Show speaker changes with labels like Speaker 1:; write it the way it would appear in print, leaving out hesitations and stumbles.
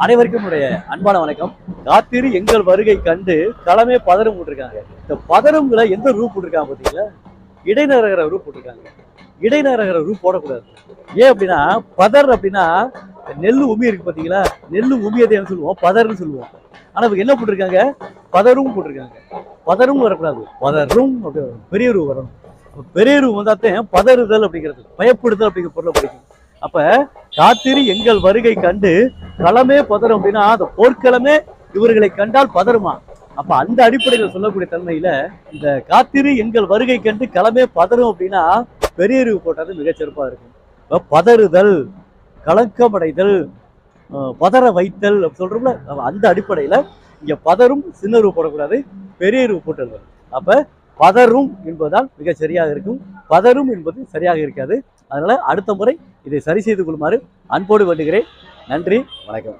Speaker 1: அனைவருக்கும் உடைய அன்பான வணக்கம். காத்திரு எங்கள் வருகை கண்டு களமே பதறும் போட்டிருக்காங்க. இந்த பதறும்களை எந்த ரூப் போட்டிருக்காங்க பார்த்தீங்களா? இடைநரகர ரூப் போட்டிருக்காங்க. இடைநரகர ரூப் போடக்கூடாது. ஏன் அப்படின்னா பதர் அப்படின்னா நெல்லு உமி இருக்கு பார்த்தீங்களா? நெல்லு உமியதை சொல்லுவோம், பதர்ன்னு சொல்லுவோம். ஆனா இவங்க என்ன போட்டிருக்காங்க? பதரும் போட்டிருக்காங்க. பதரும் வரக்கூடாது, பதரும் அப்படி வரும், பெரிய ரூ வரணும். பெரிய ரூ வந்தாத்தான் பதறுதல் அப்படிங்கிறது, பயப்படுதல் அப்படிங்கிற பொருளை பிடிக்கும். அப்ப காத்திரு எங்கள் வருகை கண்டு களமே பதறும் அப்படின்னா அந்த போர்க்களமே இவர்களை கண்டால் பதறுமா? அப்ப அந்த அடிப்படையில் சொல்லக்கூடிய தன்மையில இந்த காத்திரு எங்கள் வருகை கண்டு களமே பதறும் அப்படின்னா பெரிய அறிவு போட்டது மிகச்சிறப்பா இருக்கும். பதறுதல், கலக்கமடைதல், பதற வைத்தல் சொல்றோம்ல, அந்த அடிப்படையில இங்க பதரும் சின்ன ரூ போடக்கூடாது, பெரிய ரூ போட்டது. அப்ப பதரும் என்பதால் மிக சரியாக இருக்கும், பதரும் என்பது சரியாக இருக்காது. அதனால அடுத்த முறை இதை சரி செய்து கொள்ளுமாறு அன்போடு வேண்டுகிறேன். நன்றி, வணக்கம்.